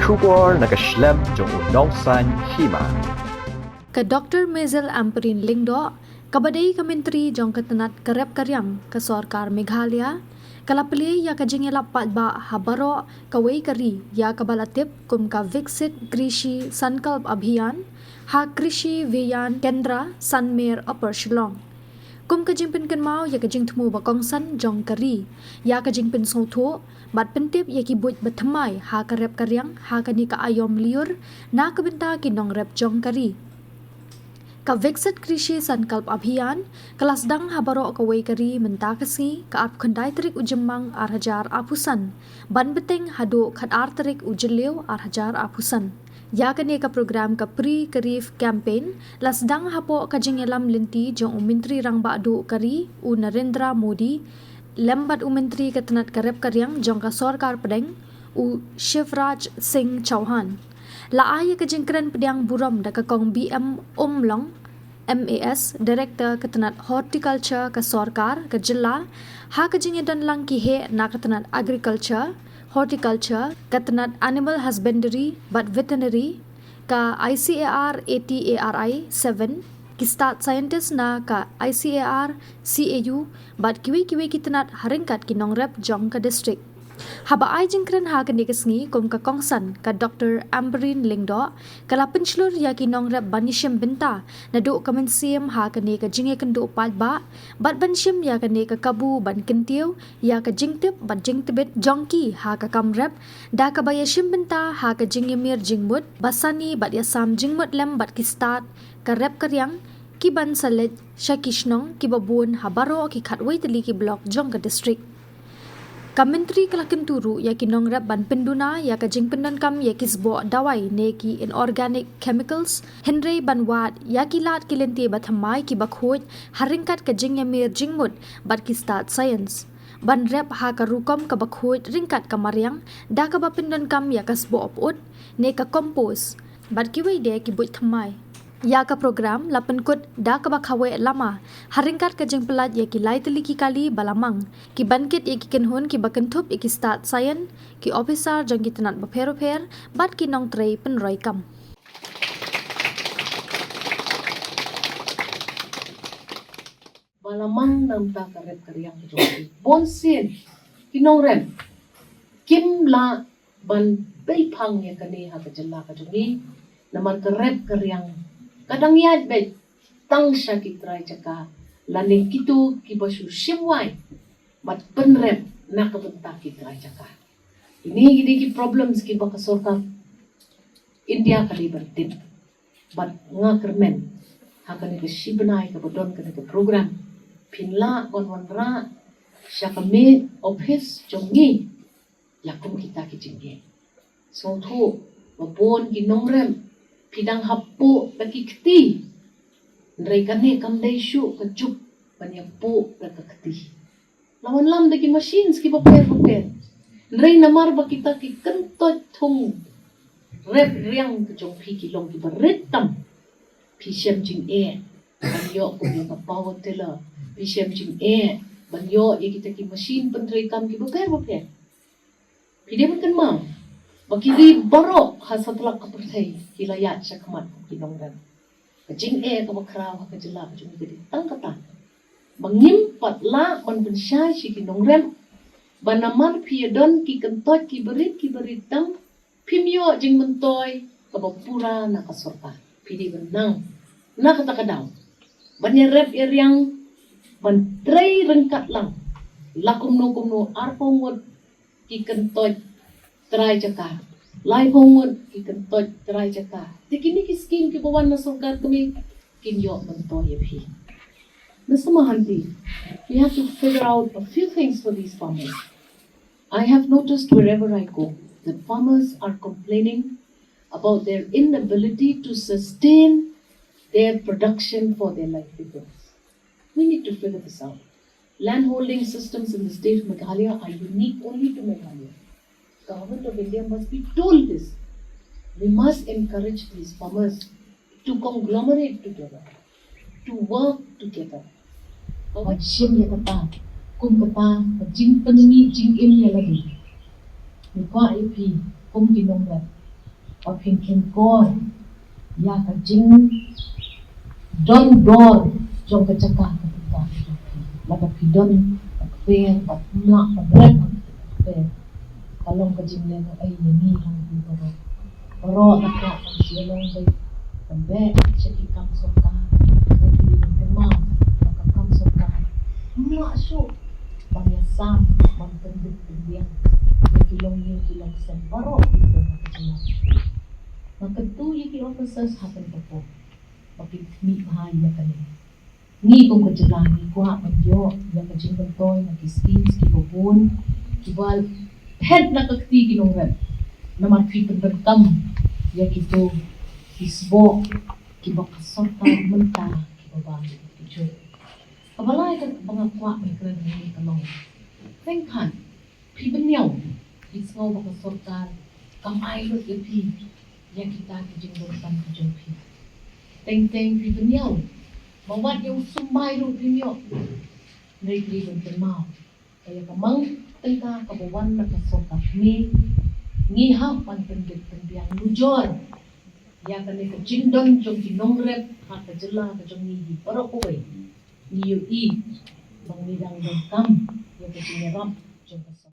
Shubor nakaslem jong unongsan Hima. Ka Dr. Mezel Amperin Lingdo, kabadai ka menteri jong ketenat kerep karyang ke Sarkar Meghalaya, kalapili ya ka jingela patba habaro kawai kari ya kabalatip kum ka Viksit Krishi Sankalp Abhiyan, ha Krishi Viyan Kendra Sanmer Upper Shillong. Kum ka jingpin kan mau ya ka jing temu bakongsan jong kari, ya ka jingpin sotho, bat pentip ya ki buit bethamai ha karep karyang ha ka ni ka ayom liur na ka benta ki Nongrep jong kari. Ka Viksit Krishi Sankalp Abhiyan, kelas Sdang habaro kawai kari mentakasi ka ap khandai terik ujemang arhajar apusan, ban beteng hado khat ar terik ujeliu arhajar apusan. Ya kene ka program ka pre-karif campaign, las Sdang hapo ka jingelam linti jong umintri rang ba'du kari u Narendra Modi, lembat umintri ka tenat karep karyang jong ka Sarkar Pedeng u Shivraj Singh Chauhan. Laaya ka jingkren pediang buram da ka kong BM Umlong MAS Director ketenat Horticulture ka Sarkar ka Jilla ha ka jingedan lang ki he na ketenat Agriculture Horticulture ketenat Animal Husbandry but Veterinary ka ICAR ATARI 7 ki Start Scientist na ka ICAR CAU but kiwi ketenat haringkat ki Nongrep jong ka district. Haba ay jingkren ha kani kasngi kum ka kongsan ka Dr. Amperin Lingdo kala penslur ya ki Nongrep banishim benta na do ka mensim ha kani ka jinge kendo palba bat banshim ya kani ka kabu ban kentiu ya ka jingtip bat jingtibit jongki ha ka kamrep da ka bayashim benta ha ka jingemir jingmut basani bat yasam jingmut lem bat ki start ka rep karyang ki ban salet shakishnong ki babun habaro ki khatwai teli ki block jong ka district. Ka menteri kelakin turu ya ki Nongrep ban Pynduna ya ka jingpendon kam ya ki Sboh Dawai ne ki inorganic chemicals Henry ban wat ya ki lat ki lenti bathamai ki bakhoj haringkat ka jingemir jingmut bat ki Start Science ban rep ha ka rukom ka bakhoj ringkat ka maryang da ka bapindon kam ya ka Sboh oput ne ka compose bat ki wei de ki buit thamai. Ya ka program lapan kut da ka bakhawe lama haringkat ka jeng pelat ya ki lai teli ki kali balamang ki bankit ya ki kenhun ki bakentup ya ki Start Science ki officer jeng ki tenat bapher bat ki nong trei penroi kam. Balamang nam ta karep karyang ki bonsin ki Nongrep kim la ban bei phang ya kani ha ka jalla ka juni naman karep karyang kadang yad bet tang sya ki try jaka laning kitu ki basu shimwai mat penrep na kabenta ki try jaka ini gidi ki problems ki baka Sarkar India kali bertin bat nga kermen hakani ke shibnai ka bodon kana ke program pinla kon wanra sya ka me office jongi yakum kita ki jinge so tho babon ki Nongrep pidang hapo bagi keti nrai kane kam dai shu ka jup banya po ka keti lawan lam dagi machines ki paper nrai namar ba kita ki kentot thung rep riang ka jong phi ki long ki baretam phi shem jing e banyo ko ka power tiller phi shem jing e banyo e kita ki machine pendrai kam ki paper phi de kan ma Bakili barok hasatlak kapertai kilayat syakmat ki Nongrep. Kajing ka bakraw ka jela ka jung gedi tangkatan. Mangimpat la man pensyai si ki Nongrep. Banamar piadon ki kentot ki berit tang pimyo jing mentoy ka bapura na ka Sarkar. Pidi benang na kata kadaw. Banyarep iriang ban tray rengkat lang. Lakumno arpongod ki kentot try jaka lai pongod ki kentot try jaka tikini ki skin ki bawan na Sarkar kami kinyo manto yepi nasamahanti we have to figure out a few things for these farmers. I have noticed wherever I go that farmers are complaining about their inability to sustain their production for their livelihoods. We need to figure this out. Land holding systems in the state of Meghalaya are unique only to Meghalaya. Government of India must be told this. We must encourage these farmers to conglomerate together, to work together. Kawat siyem ya kata, kung kata, jing penmi, jing im ya lagi. Mikwa ipi, kung ki Nongrep. Papingkin ko, ya ka jing don dor jong ka cakap ketika laga pidon pe patna padrek pe kalong ka jing le ai ni hang di baro tak sialong bay tambe ceki kam soka ni tema ka kam soka ma syu bangyasam mantendit dia kilong sen baro itu macam Magkatu yung officers happen ka po. Bakit mi bahaya ka niya. Ni kung kajalani ko ha panjo, yung kajingan to'y nag-skins, kibabun, kibal, head na kakti Nongrep, na matfipin bertam, ya kito, Sboh, kibakasorta, menta, kibabang, kicho. Kabalay ka mga kwa may kran ng kalong. Tengkan, pibanyaw, isngaw bakasorta, kamay lut yapi, yang kita kejenggotan kejengpi. Teng-teng pi beniau. Mawat yang sumbai ru beniau. Negeri bertemau. Kaya kamang tengka kabawan na kasokat ni. Ngihap pan pendek pendiang lujor. Ya kani kejindon jong di Nongrep. Ha kejela kejong ni barokoi. Niyo i. Bang nidang dengkam. Ya kejingerap jong kasokat.